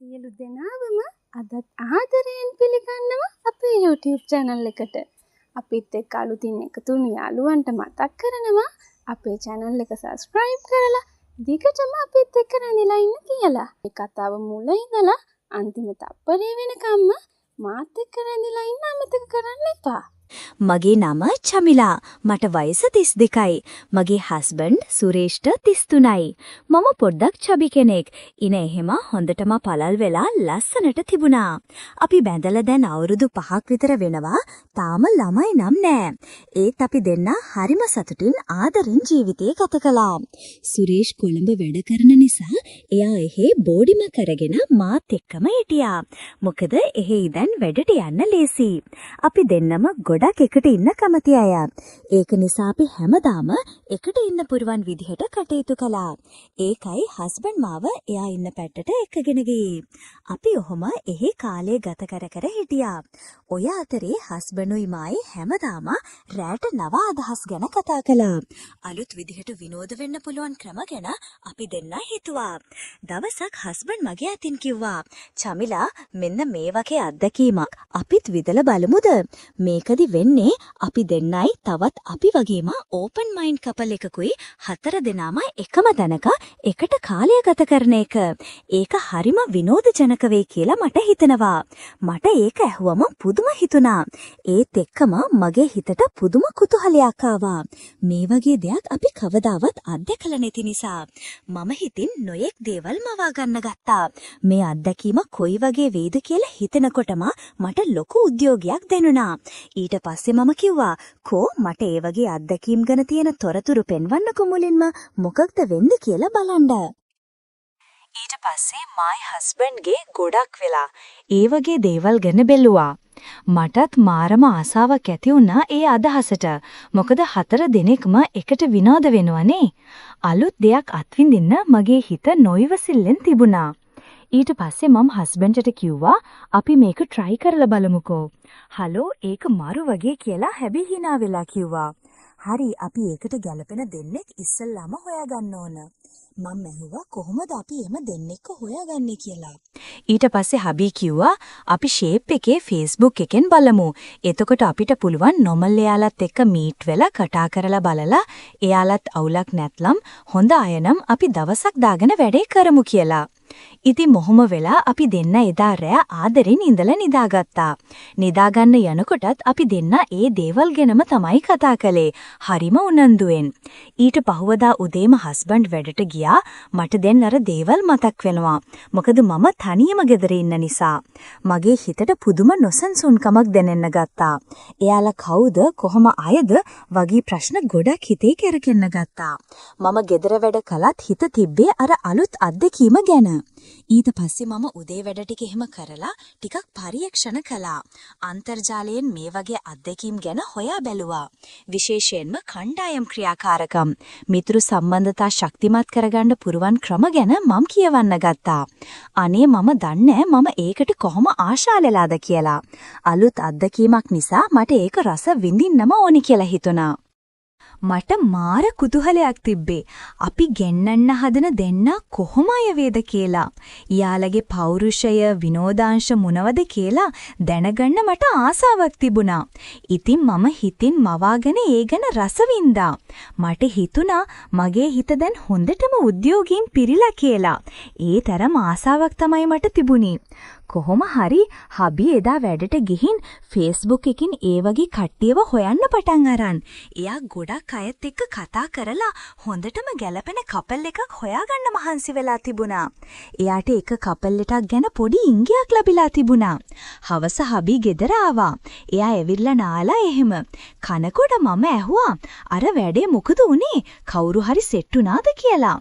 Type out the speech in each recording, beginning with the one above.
සියලු දෙනාවම අදත් ආදරයෙන් පිළිගන්නවා අපේ YouTube channel එකට. අපිත් එක්ක අලුතින් එකතු වුණු යාළුවන්ට මතක් කරනවා අපේ channel එක subscribe කරලා දිගටම අපිත් එක්ක රැඳිලා ඉන්න කියලා. මේ කතාව මුල ඉඳලා අන්තිම තප්පරේ වෙනකම්ම මාත් එක්ක රැඳිලා ඉන්න අමතක කරන්න එපා. මගේ නම චමිලා. මට වයස 32යි. මගේ හස්බන්ඩ් සුරේෂ්ට 33යි. මම පොඩ්ඩක් චබි කෙනෙක්. ඉන එහෙම හොඳටම පළල් වෙලා ලස්සනට තිබුණා. අපි බැඳලා දැන් අවුරුදු 5ක් විතර වෙනවා. තාම ළමයි නම් නෑ. ඒත් අපි දෙන්න හරිම සතුටින් ආදරෙන් ජීවිතේ ගත කළා. සුරේෂ් කොළඹ වැඩ කරන නිසා එයා එහෙ බෝඩිම කරගෙන මාත් එක්කම හිටියා. මොකද එහෙ ඉඳන් වැඩට යන්න ලේසි. අපි දෙන්නම ගොඩක් එකට ඉන්න කැමති අය. ඒක නිසා අපි හැමදාම එකට ඉන්න පුරුවන් විදිහට කටයුතු කළා. ඒකයි හස්බන්ඩ් මාව එයා ඉන්න පැත්තට එක්කගෙන ගියේ. අපි ඔහොම එහි කාලය ගත කර හිටියා. ඔය අතරේ හස්බන්ඩ්ුයි මායි හැමදාම රැට නව අදහස් ගැන කතා කළා. අලුත් විදිහට විනෝද වෙන්න පුළුවන් ක්‍රම ගැන අපි දෙන්න හිතුවා. දවසක් හස්බන්ඩ් මගේ අතින් කිව්වා, "චමිලා, මෙන්න මේ වගේ අත්දැකීමක් අපිත් විදලා බලමුද? මේකදි වෙන්නේ අපි දෙන්නයි තවත් අපි වගේම ඕපන් මයින්ඩ් කපල් එකකුයි 4 දෙනාම එකම තැනක එකට කාලය ගත කරන එක. ඒක හරිම විනෝදජනක වෙයි කියලා මට හිතෙනවා." මට ඒක ඇහුවම පුදුම හිතුණා. ඒත් එක්කම මගේ හිතට පුදුම කුතුහලයක් ආවා. මේ වගේ දෙයක් අපි කවදාවත් අත්දැකලා නැති නිසා මම හිතින් නොයෙක් දේවල් මවා ගන්න ගත්තා. මේ අත්දැකීම කොයි වගේ වෙයිද කියලා හිතනකොටම මට ලොකු උද්‍යෝගයක් දැනුණා. ඊට පස්සේ මම කිව්වා, "කෝ මට ඒ වගේ අත්දැකීම් ගැන තියෙන තොරතුරු පෙන්වන්නකෝ මුලින්ම මොකක්ද වෙන්නේ කියලා බලන්න." ඊට පස්සේ මායි හස්බන්ඩ්ගේ ගොඩක් වෙලා ඒ වගේ දේවල් ගැන බැලුවා. මටත් මාරම ආසාවක් ඇති වුණා ඒ අදහසට. මොකද 4 දෙනෙක්ම එකට විනෝද වෙනවනේ. අලුත් දෙයක් අත්විඳින්න මගේ හිත නොයිවසිල්ලෙන් තිබුණා. ඊට පස්සේ මම හස්බන්ඩ්ට කිව්වා, "අපි මේක try කරලා බලමුකෝ." "හලෝ, ඒක මරු වගේ" කියලා හැබැයි hina වෙලා කිව්වා. "හරි, අපි ඒකට ගැලපෙන දෙන්නෙක් ඉස්සෙල්ලාම හොයාගන්න ඕන." මම ඇහුවා, "කොහොමද අපි එහෙම දෙන්නෙක්ව හොයාගන්නේ කියලා?" ඊට පස්සේ හබී කිව්වා, "අපි ෂේප් එකේ Facebook එකෙන් බලමු. එතකොට අපිට පුළුවන් නොමල් එයාලත් එක්ක මීට් වෙලා කතා කරලා බලලා එයාලත් අවුලක් නැත්නම් හොඳ අය නම් අපි දවසක් දාගෙන වැඩේ කරමු කියලා." ඉතින් මොහොම වෙලා අපි දෙන්න එදා රෑ ආදරෙන් ඉඳලා නිදාගත්තා. නිදාගන්න යනකොටත් අපි දෙන්න ඒ දේවල් ගැනම තමයි කතා කළේ. හරිම උනන්දුවෙන්. ඊට පහුවදා උදේම හස්බන්ඩ් වැඩට ගියා. මට දැන් අර දේවල් මතක් වෙනවා. මොකද මම තනියම ගෙදර ඉන්න නිසා. මගේ හිතට පුදුම නොසන්සුන්කමක් දැනෙන්න ගත්තා. එයාලා කවුද, කොහොම අයද වගේ ප්‍රශ්න ගොඩක් හිතේ කරකෙන්න ගත්තා. මම ගෙදර වැඩ කළත් හිත තිබ්බේ අර අලුත් අත්දැකීම ගැන. ඊට පස්සේ මම උදේ වැඩ ටික එහෙම කරලා ටිකක් පරීක්ෂණ කළා. අන්තර්ජාලයෙන් මේ වගේ අත්දැකීම් ගැන හොයා බැලුවා. විශේෂයෙන්ම කණ්ඩායම් ක්‍රියාකාරකම්, මිතුරු සම්බන්ධතා ශක්තිමත් කරගන්න පුරුවන් ක්‍රම ගැන මම කියවන්න ගත්තා. අනේ මම දන්නේ මම ඒකට කොහොම ආශාලලාද කියලා. අලුත් අත්දැකීමක් නිසා මට ඒක රස විඳින්නම ඕනි කියලා හිතුණා. මට මාර කුතුහලයක් තිබ්බේ. අපි ගෙන්නන්න හදන දෙන්න කොහොම අය වේද කියලා. යාළගේ පෞරුෂය, විනෝදාංශ මොනවද කියලා දැනගන්න මට ආසාවක් තිබුණා. ඉතින් මම හිතින් මවාගෙන ඒ ගැන රස වින්දා. මට හිතුණා මගේ හිත දැන් හොඳටම උද්‍යෝගයෙන් පිරීලා කියලා. ඒ තරම් ආසාවක් තමයි මට තිබුණේ. කොහොම හරි හබි එදා වැඩට ගිහින් Facebook එකකින් ඒ වගේ කට්ටියව හොයන්න පටන් අරන්. එයා ගොඩක් අයත් එක්ක කතා කරලා හොඳටම ගැලපෙන කපල් එකක් හොයාගන්න මහන්සි වෙලා තිබුණා. එයාට එක කපල් එකක් ගැන පොඩි ඉංගියක් ලැබිලා තිබුණා. හවස හබි ගෙදර ආවා. එයා ඇවිල්ලා නාලා එහෙම. කනකොට මම ඇහුවා, "අර වැඩේ මොකද උනේ? කවුරු හරි සෙට් වුණාද කියලා?"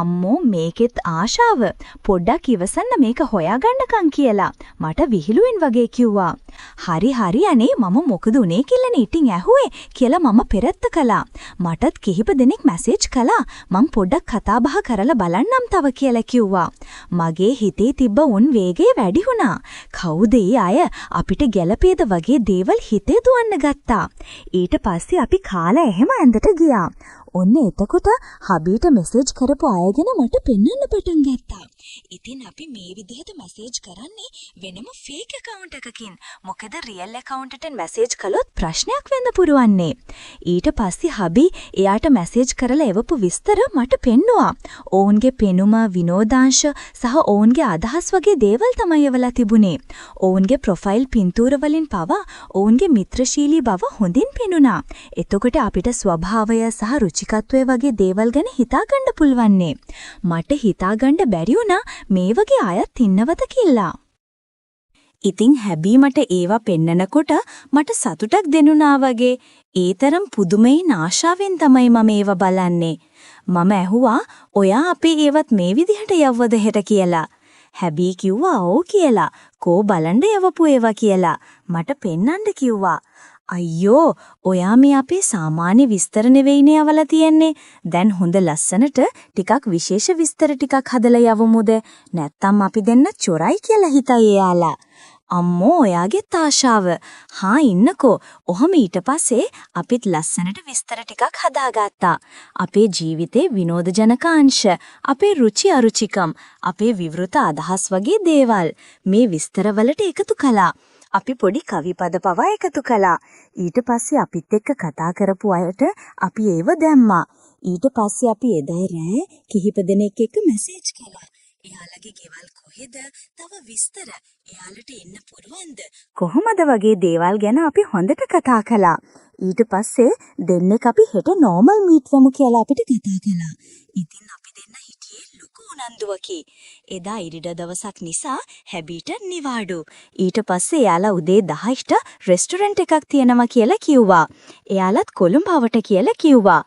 "අම්මෝ, මේකෙත් ආශාව. පොඩ්ඩක් ඉවසන්න මේක හොයාගන්නකම්" කියලා මට විහිළුවෙන් වගේ කිව්වා. "හරි අනේ මම මොකද උනේ කියලානේ ඉතින් ඇහුවේ" කියලා මම පෙරත්ත කළා. මටත් කිහිප දෙනෙක් මැසේජ් කළා. "මං පොඩ්ඩක් කතා බහ කරලා බලන්නම් තව" කියලා කිව්වා. මගේ හිතේ තිබ්බ උන් වේගය වැඩි වුණා. කවුද ඒ අය? අපිට ගැළපේද වගේ දේවල් හිතේ දුවන්න ගත්තා. ඊට පස්සේ අපි කාලා එහෙම ඇඳට ගියා. ඔන්න එතකොට හබීට මෙසේජ් කරපු අය ගැන මට පෙන්වන්න පටන් ගත්තා. ඉතින් අපි මේ විදිහට මැසේජ් කරන්නේ වෙනම ෆේක් account එකකින්. මොකද රියල් account එකට මැසේජ් කළොත් ප්‍රශ්නයක් වෙන්න පුරවන්නේ. ඊට පස්සේ හබි එයාට මැසේජ් කරලා එවපු විස්තර මට පෙන්නුවා. ඔවුන්ගේ පෙනුම, විනෝදාංශ සහ ඔවුන්ගේ අදහස් වගේ දේවල් තමයි එවලා තිබුණේ. ඔවුන්ගේ ප්‍රොෆයිල් පින්තූර වලින් පවා ඔවුන්ගේ මිත්‍රශීලී බව හොඳින් පෙනුණා. එතකොට අපිට ස්වභාවය සහ රුචිකත්වය වගේ දේවල් ගැන හිතාගන්න පුළුවන්නේ. මට හිතාගන්න බැරි වුණා මේ වගේ අයත් ඉන්නවද කියලා. ඉතින් හැබීමට ඒවා පෙන්නනකොට මට සතුටක් දෙනුණා වගේ. ඒ තරම් පුදුමයින් ආශාවෙන් තමයි මම ඒවා බලන්නේ. මම ඇහුවා ඔයා අපේ ඒවත් මේ විදිහට යවවද හෙට කියලා. හැබී කිව්වා ඔව් කියලා. කෝ බලන්න යවපු ඒවා කියලා. මට පෙන්නන්න කිව්වා. අයියෝ ඔයා මේ අපේ සාමාන්‍ය විස්තර නෙවෙයිනේ අවලා තියන්නේ. දැන් හොඳ ලස්සනට ටිකක් විශේෂ විස්තර ටිකක් හදලා යවමුද? නැත්තම් අපි දෙන්න චොරයි කියලා හිතයි එයාලා. අම්මෝ ඔයාගේ ආශාව. හා ඉන්නකෝ. ඔහම ඊට පස්සේ අපිත් ලස්සනට විස්තර ටිකක් හදාගත්තා. අපේ ජීවිතේ විනෝදජනක අංශ, අපේ රුචි අරුචිකම්, අපේ විවෘත අදහස් වගේ දේවල් මේ විස්තරවලට එකතු කළා. අපි පොඩි කවිපද පවා එකතු කළා. ඊට පස්සේ අපිත් එක්ක කතා කරපු අයට අපි ඒව දැම්මා. ඊට පස්සේ අපි එදා රෑ කිහිප දෙනෙක් එක්ක මැසේජ් කළා. එයාලගේ ගෙවල් කොහෙද? තව විස්තර. එයාලට එන්න පුරවන්ද? කොහොමද වගේ දේවල් ගැන අපි හොඳට කතා කළා. ඊට පස්සේ දෙන්නෙක් අපි හෙට නෝමල් මීට් වෙමු කියලා අපිට කතා කළා. ඉතින් අපි දෙන්න හිටියේ ලොකු උනන්දුවකි. එදා ඉරිදා දවසක් නිසා හැබීට නිවාඩු. ඊට පස්සේ එයාලා උදේ 10ට රෙස්ටොරන්ට් එකක් තියෙනවා කියලා කිව්වා. එයාලත් කොළඹවට කියලා කිව්වා.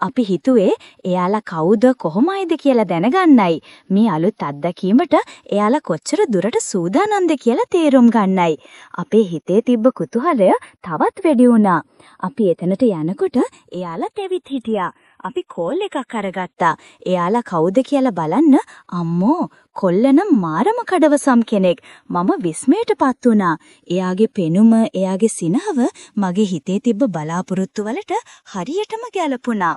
අපි හිතුවේ එයාලා කවුද කොහොමයිද කියලා දැනගන්නයි. මේ අලුත් අත්දැකීමට එයාලා කොච්චර දුරට සූදානම්ද කියලා තේරුම් ගන්නයි. අපේ හිතේ තිබ්බ කුතුහලය තවත් වැඩි වුණා. අපි එතනට යනකොට එයාලා තෙවිත් හිටියා. අපි කෝල් එකක් අරගත්තා. එයාලා කවුද කියලා බලන්න. අම්මෝ කොල්ලනම් මාරම කඩවසම් කෙනෙක්. මම විස්මයටපත් වුණා. එයාගේ පෙනුම, එයාගේ සිනහව මගේ හිතේ තිබ්බ බලාපොරොත්තු වලට හරියටම ගැලපුණා.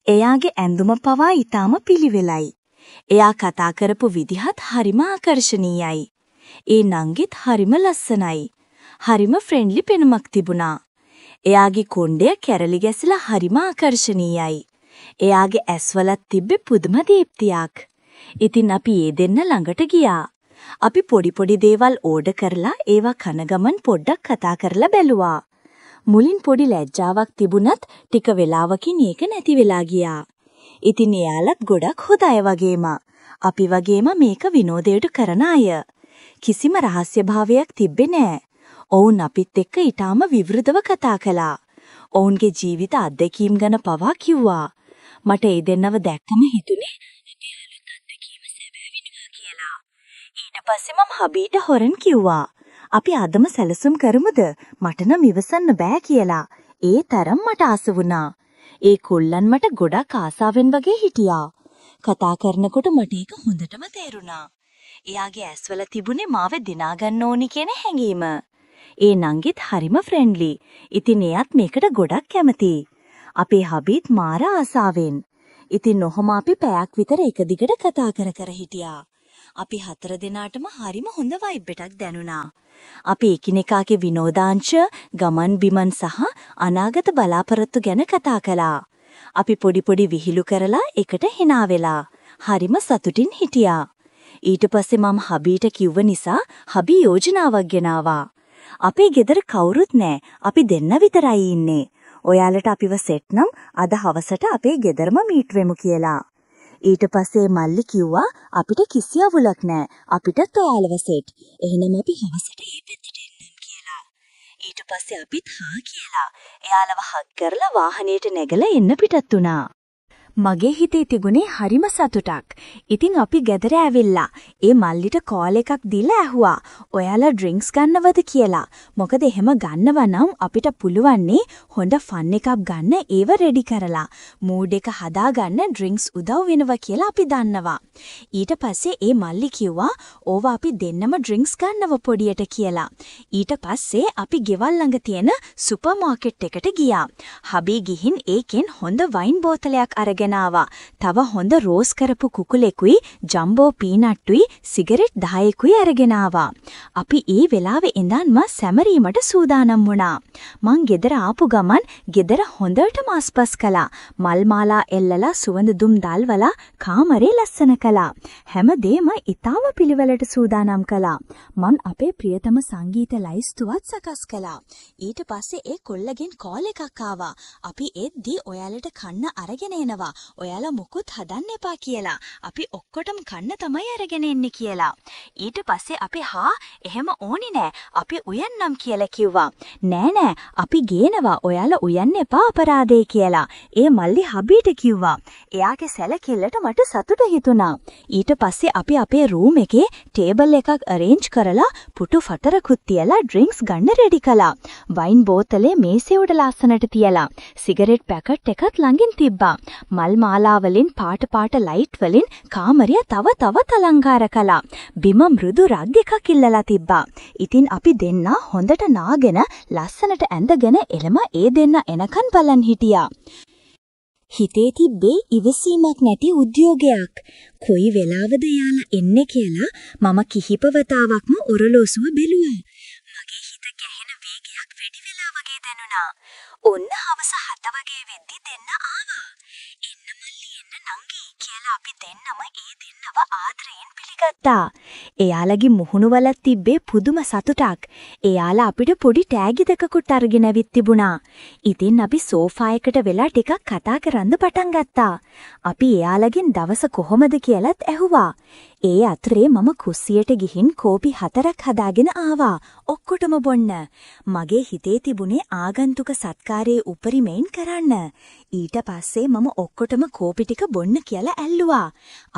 එයාගේ ඇඳුම පවා ඊටාම පිළිවෙලයි. එයා කතා කරපු විදිහත් හරිම ආකර්ශනීයයි. ඒ නංගිත් හරිම ලස්සනයි. හරිම ෆ්‍රෙන්ඩ්ලි පෙනුමක් තිබුණා. එයාගේ කොණ්ඩය කැරලි ගැසලා හරිම ආකර්ශනීයයි. එයාගේ ඇස්වලත් තිබ්බේ පුදුම දීප්තියක්. ඉතින් අපි ඒ දෙන්න ළඟට ගියා. අපි පොඩි දේවල් ඕඩර් කරලා ඒවා කන ගමන් පොඩ්ඩක් කතා කරලා බැලුවා. මුලින් පොඩි ලැජ්ජාවක් තිබුණත් ටික වෙලාවකින් ඒක නැති වෙලා ගියා. ඉතින් එයාලත් ගොඩක් හොඳ අය වගේම. අපි වගේම මේක විනෝදයට කරන අය. කිසිම රහස්‍යභාවයක් තිබ්බේ නෑ. ඔවුන් අපිත් එක්ක ඊටාම විවෘතව කතා කළා. ඔවුන්ගේ ජීවිත අත්දැකීම් ගැන පවා කිව්වා. මට ඒ දෙන්නව දැක්කම හිතුනේ එයාලත් අත්දැකීම සැබෑවිනවා කියලා. ඊට පස්සේ මම හබීට හොරන් කිව්වා. අපි අදම සැලසුම් කරමුද? මට නම් ඉවසන්න බෑ කියලා. ඒ තරම් මට ආස වුණා. ඒ කොල්ලන් මට ගොඩක් ආසාවෙන් වගේ හිටියා. කතා කරනකොට මට ඒක හොඳටම තේරුණා. එයාගේ ඇස්වල තිබුණේ මාව දිනා ගන්න ඕනි කියන හැඟීම. ඒ නංගිත් හරිම ෆ්‍රෙන්ඩ්ලි. ඉතින් එයාත් මේකට ගොඩක් කැමතියි. අපේ හබීත් මාර ආසාවෙන්. ඉතින් ඔහොම අපි පැයක් විතර එක දිගට කතා කර හිටියා. අපි 4 දෙනාටම හරිම හොඳ වයිබ් එකක් දැනුණා. අපි එකිනෙකාගේ විනෝදාංශ, ගමන් බිමන් සහ අනාගත බලාපොරොත්තු ගැන කතා කළා. අපි පොඩි විහිළු කරලා එකට hina වෙලා හරිම සතුටින් හිටියා. ඊට පස්සේ මම හබීට කිව්ව නිසා හබී යෝජනාවක් ගෙනාවා. අපේ ගෙදර කවුරුත් නෑ. අපි දෙන්න විතරයි ඉන්නේ. ඔයාලට අපිව සෙට් නම් අද හවසට අපේ ගෙදරම මීට් වෙමු කියලා. ඊට පස්සේ මල්ලි කිව්වා අපිට කිසි අවුලක් නෑ. අපිටත් ඔයාලව සෙට්. එහෙනම් අපි හවසට මේ පැත්තට එන්නම් කියලා. ඊට පස්සේ අපිත් හා කියලා. එයාලව හග් කරලා වාහනේට නැගලා එන්න පිටත් වුණා. මගේ හිතේ තිබුණේ හරිම සතුටක්. ඉතින් අපි ගෙදර ඇවිල්ලා ඒ මල්ලිට කෝල් එකක් දීලා ඇහුවා ඔයාලා ඩ්‍රින්ක්ස් ගන්නවද කියලා. මොකද එහෙම ගන්නව නම් අපිට පුළුවන්නේ හොඳ ෆන් එකක් ගන්න ඒව රෙඩි කරලා මූඩ් එක හදාගන්න ඩ්‍රින්ක්ස් උදව් වෙනවා කියලා අපි දන්නවා. ඊට පස්සේ ඒ මල්ලි කිව්වා ඕවා අපි දෙන්නම ඩ්‍රින්ක්ස් ගන්නව පොඩියට කියලා. ඊට පස්සේ අපි ගෙවල් ළඟ තියෙන සුපර් මාකට් එකට ගියා. හබී ගිහින් ඒකෙන් හොඳ වයින් බෝතලයක් අරගෙන අරගෙන ආවා. තව හොඳ රෝස් කරපු කුකුලෙකුයි ජම්බෝ පීනට්ටුයි සිගරට් 10කුයි අරගෙන ආවා. අපි ඒ වෙලාවේ ඉඳන්ම සැමරීමට සූදානම් වුණා. මං ගෙදර ආපු ගමන් ගෙදර හොඳටම ආස්පස් කළා. මල් මාලා එල්ලලා සුවඳ දුම් දැල්වලා කාමරේ ලස්සන කළා. හැමදේම ඊටාම පිළිවෙලට සූදානම් කළා. මං අපේ ප්‍රියතම සංගීත ලයිස්තුවත් සකස් කළා. ඊට පස්සේ ඒ කොල්ලගෙන් කෝල් එකක් ආවා. අපි එද්දි ඔයාලට කන්න අරගෙන එනවා. ඔයාලා මුකුත් හදන්න එපා කියලා. අපි ඔක්කොටම කන්න තමයි අරගෙන එන්නේ කියලා. ඊට පස්සේ අපි එහෙම ඕනි නෑ. අපි උයන්නම් කියලා කිව්වා. නෑ අපි ගේනවා. ඔයාලා උයන්න එපා අපරාධේ කියලා. ඒ මල්ලි හබීට කිව්වා. එයාගේ සැලකිල්ලට මට සතුට හිතුණා. ඊට පස්සේ අපි අපේ රූම් එකේ ටේබල් එකක් අරේන්ජ් කරලා පුටු ෆටරකුත් තියලා ඩ්‍රින්ක්ස් ගන්න රෙඩි කළා. වයින් බෝතලේ මේසේ උඩ ලස්සනට තියලා සිගරට් පැකට් එකත් ළඟින් තිබ්බා. මල් මාලා වලින් පාට ලයිට් වලින් කාමරය තව අලංකාර කළා. බිම මෘදු රග් එකක් ඉල්ලලා තිබ්බා. ඉතින් අපි දෙන්න හොඳට නාගෙන ලස්සනට ඇඳගෙන එළම ඒ දෙන්න එනකන් බලන් හිටියා. හිතේ තිබ්බේ ඉවසීමක් නැති උද්‍යෝගයක්. කොයි වෙලාවද යාලා එන්නේ කියලා මම කිහිප වතාවක්ම ඔරලෝසුව බැලුවා. මගේ හිත ගැහෙන වේගයක් වැඩි වෙලා වගේ දැනුණා. ඔන්න හවස 7 වගේ වෙද්දි දෙන්න ආවා. එන්න මල්ලි එන්න නංගි කියලා අපි දෙන්නම ඒ දෙන්නව ආදරයෙන් පිළිගත්තා. එයාලගේ මුහුණුවල තිබ්බේ පුදුම සතුටක්. එයාලා අපිට පොඩි ටැගි දෙකකුත් අරගෙන ඇවිත් තිබුණා. ඉතින් අපි සෝෆා එකට වෙලා ටිකක් කතා කරන්න පටන් ගත්තා. අපි එයාලගෙන් දවස කොහොමද කියලාත් ඇහුවා. ඒ අතරේ මම කුස්සියට ගිහින් කෝපි 4ක් හදාගෙන ආවා. ඔක්කොටම බොන්න. මගේ හිතේ තිබුණේ ආගන්තුක සත්කාරයේ උපරිමයෙන් කරන්න. ඊට පස්සේ මම ඔක්කොටම කෝපි ටික බොන්න කියලා ඇල්ලුවා.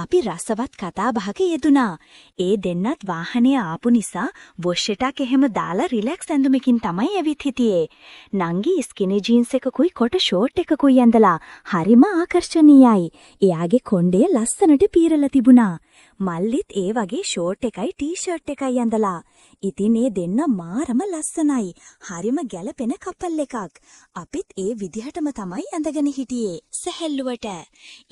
අපි රසවත් කතා බහක යෙදුණා. ඒ දෙන්නත් වාහනේ ආපු නිසා වොෂ් එකක් එහෙම දාලා රිලැක්ස් ඇඳුමකින් තමයි ඇවිත් හිටියේ. නංගි ස්කිනි ජීන්ස් එකකුයි කොට ෂෝට් එකකුයි ඇඳලා හරිම ආකර්ශනීයයි. එයාගේ කොණ්ඩේ ලස්සනට පීරලා තිබුණා. මල්ලිත් ඒ වගේ ෂෝට් එකයි ටී-ෂර්ට් එකයි ඇඳලා. ඉතින් ඒ දෙන්න මාරම ලස්සනයි. හරිම ගැලපෙන කපල් එකක්. අපිත් ඒ විදිහටම තමයි ඇඳගෙන හිටියේ. සැහැල්ලුවට.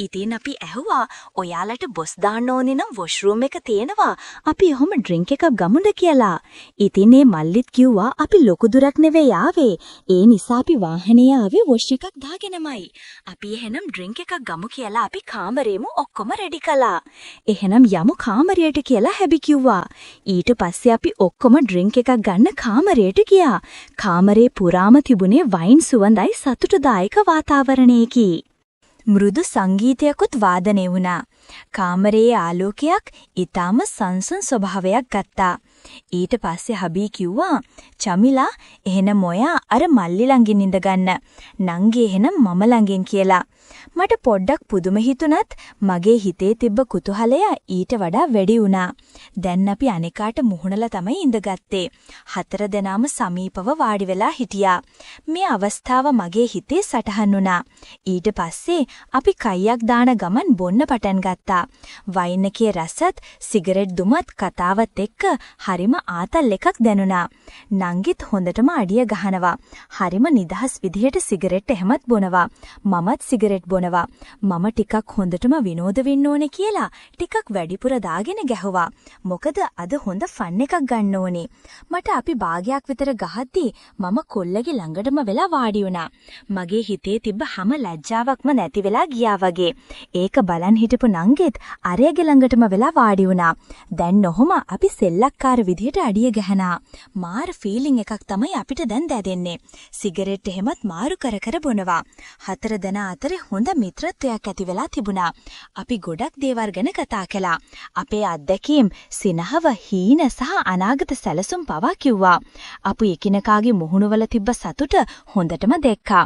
ඉතින් අපි ඇහුවා ඔයාලට බොස් දාන්න ඕනේ නම් වොෂ්රූම් එක තියෙනවා. අපි ඔහොම ඩ්‍රින්ක් එකක් ගමුද කියලා. ඉතින් ඒ මල්ලිත් කිව්වා අපි ලොකු දුරක් නෙවෙයි ආවේ. ඒ නිසා අපි වාහනේ ආවේ වොෂ් එකක් දාගෙනමයි. අපි එහෙනම් ඩ්‍රින්ක් එකක් ගමු කියලා අපි කාමරේම ඔක්කොම රෙඩි කළා. එහෙනම් යමු කාමරයට කියලා හැබි කිව්වා. ඊට පස්සේ අපි ඔක්කොම ඩ්‍රින්ක් එකක් ගන්න කාමරයට ගියා. කාමරේ පුරාම තිබුණේ වයින් සුවඳයි සතුටුදායක වාතාවරණයකි. මෘදු සංගීතයකුත් වාදනය වුණා. කාමරයේ ආලෝකයක් ඊටම සංසුන් ස්වභාවයක් ගත්තා. ඊට පස්සේ හබී කිව්වා චමිලා එහෙනම් ඔයා අර මල්ලි ළඟින් ඉඳ ගන්න. නංගි එහෙනම් මම ළඟින් කියලා. මට පොඩ්ඩක් පුදුම හිතුණත් මගේ හිතේ තිබ්බ කුතුහලය ඊට වඩා වැඩි වුණා. දැන් අපි අනිකාට මුහුණලා තමයි ඉඳගත්තේ. 4 දෙනාම සමීපව වාඩි වෙලා හිටියා. මේ අවස්ථාව මගේ හිතේ සටහන් වුණා. ඊට පස්සේ අපි කයියක් දාන ගමන් බොන්න පටන් ගත්තා. වයින් එකේ රසත් සිගරට් දුමත් කතාවත් එක්ක හරිම ආතල් එකක් දැනුණා. නංගිත් හොඳටම අඩිය ගහනවා. හරිම නිදහස් විදිහට සිගරට් එහෙමත් බොනවා. මමත් සිගරට් බොනවා. මම ටිකක් හොඳටම විනෝද වෙන්න ඕනේ කියලා ටිකක් වැඩිපුර දාගෙන ගැහුවා. මොකද අද හොඳ ෆන් එකක් ගන්න ඕනේ. මට අපි භාගයක් විතර ගහද්දී මම කොල්ලගේ ළඟටම වෙලා වාඩි වුණා. මගේ හිතේ තිබ්බ හැම ලැජ්ජාවක්ම නැති වෙලා ගියා වගේ. ඒක බලන් හිටපු නංගෙත් අරයගේ ළඟටම වෙලා වාඩි වුණා. දැන් ඔහොම අපි සෙල්ලක්කාර විදිහට අඩිය ගහනවා. මාර ෆීලිං එකක් තමයි අපිට දැන් දැනෙන්නේ. සිගරට් එහෙමත් මාරු කර බොනවා. 4 දෙනා අතරේ හොඳ මිත්‍රත්වයක් ඇති වෙලා තිබුණා. අපි ගොඩක් දේවල් ගැන කතා කළා. අපේ අත්දැකීම්, සිනහව, හීන සහ අනාගත සැලසුම් පවා කිව්වා. අපි එකිනෙකාගේ මුහුණුවල තිබ්බ සතුට හොඳටම දැක්කා.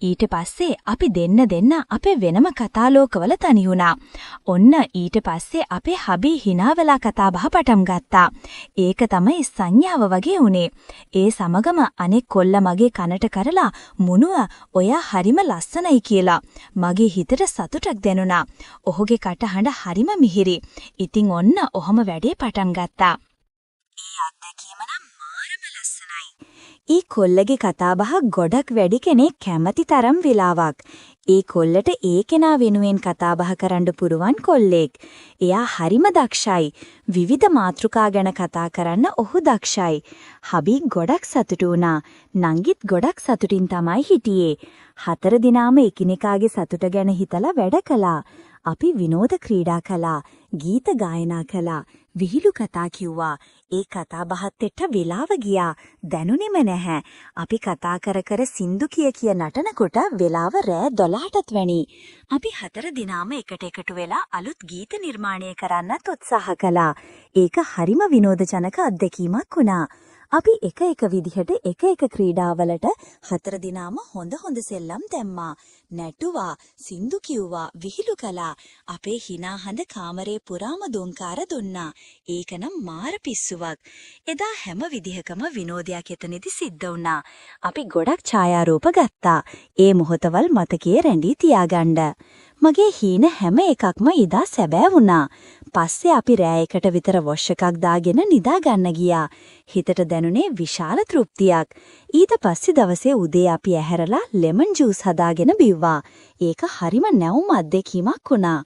ඊට පස්සේ අපි දෙන්න අපේ වෙනම කතාලෝකවල තනි වුණා. ඔන්න ඊට පස්සේ අපේ හබී hina වෙලා කතා බහ පටන් ගත්තා. ඒක තමයි සංඥාව වගේ උනේ. ඒ සමගම අනෙක් කොල්ල මගේ කනට කරලා මුනුව ඔයා හරිම ලස්සනයි කියලා. මගේ හිතට සතුටක් දැනුණා. ඔහුගේ කටහඬ හරිම මිහිරි. ඉතින් ඔන්න ඔහම වැඩේ පටන් ගත්තා. ඒ අත්දැකීම නම් මාරම ලස්සනයි. ඒ කොල්ලගේ කතාබහ ගොඩක් වැඩි කෙනෙක් කැමති තරම් වෙලාවක්. ඒ කොල්ලට ඒ කෙනා වෙනුවෙන් කතාබහ කරන්න පුරුවන් කොල්ලෙක්. එයා හරිම දක්ෂයි. විවිධ මාතෘකා ගැන කතා කරන්න ඔහු දක්ෂයි. හබි ගොඩක් සතුටු වුණා. නංගිත් ගොඩක් සතුටින් තමයි හිටියේ. 4 දිනාම එකිනෙකාගේ සතුට ගැන හිතලා වැඩ කළා. අපි විනෝද ක්‍රීඩා කළා. ගීත ගායනා කළා. විහිළු කතා කිව්වා. ඒ කතා බහත් එක්ක වෙලාව ගියා. දැනුනේම නැහැ. අපි කතා කර කර සින්දු කිය නටනකොට වෙලාව රෑ 12ටත් වැනි. අපි 4 දිනාම එකට එකතු වෙලා අලුත් ගීත නිර්මාණය කරන්නත් උත්සාහ කළා. ඒක හරිම විනෝදජනක අත්දැකීමක් වුණා. අපි එක විදිහට එක ක්‍රීඩාවලට 4 දිනාම හොඳ සෙල්ලම් දැම්මා. නැටුවා, සින්දු කිව්වා, විහිළු කළා. අපේ hina හඳ කාමරේ පුරාම දුන්කාර දුන්නා. ඒකනම් මාර පිස්සුවක්. එදා හැම විදිහකම විනෝදයක් එතනදි සිද්ධ වුණා. අපි ගොඩක් ඡායාරූප ගත්තා. ඒ මොහොතවල් මතකයේ රැඳී තියාගන්න. මගේ හීන හැම එකක්ම ඉදා සැබෑ වුණා. පස්සේ අපි රෑ 1ට විතර වොෂ් එකක් දාගෙන නිදා ගන්න ගියා. හිතට දැනුනේ විශාල තෘප්තියක්. ඊට පස්සේ දවසේ උදේ අපි ඇහැරලා ලෙමන් ජූස් හදාගෙන බිව්වා. ඒක හරිම නැවුම් අත්දැකීමක් වුණා.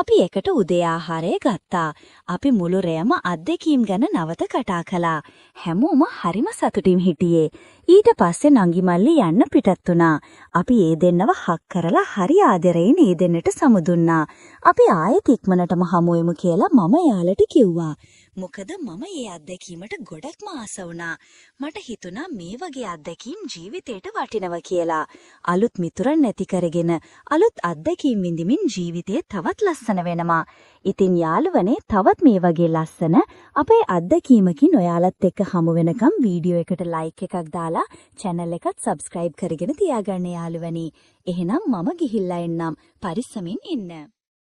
අපි එකට උදේ ආහාරය ගත්තා. අපි මුළු රැයම අත්දැකීම් ගැන නවත කතා කළා. හැමෝම හරිම සතුටින් හිටියේ. ඊට පස්සේ නංගි මල්ලි යන්න පිටත් වුණා. අපි ඒ දෙන්නව හක් කරලා හරි ආදරෙයින් ඒ දෙන්නට සමුදුන්නා. අපි ආයෙත් ඉක්මනටම හමු වෙමු කියලා මම යාළට කිව්වා. මොකද මම මේ අත්දැකීමට ගොඩක්ම ආස වුණා. මට හිතුණා මේ වගේ අත්දැකීම් ජීවිතේට වටිනවා කියලා. අලුත් මිතුරන් නැති කරගෙන අලුත් අත්දැකීම් විඳිමින් ජීවිතේ තවත් ලස්සන වෙනවා. ඉතින් යාළුවනේ තවත් මේ වගේ ලස්සන අපේ අත්දැකීමකින් ඔයාලත් එක්ක හමු වෙනකම් වීඩියෝ එකට ලයික් එකක් දාලා channel එකත් subscribe කරගෙන තියාගන්න යාළුවනේ. එහෙනම් මම ගිහිල්ලා එන්නම්. පරිස්සමින් ඉන්න.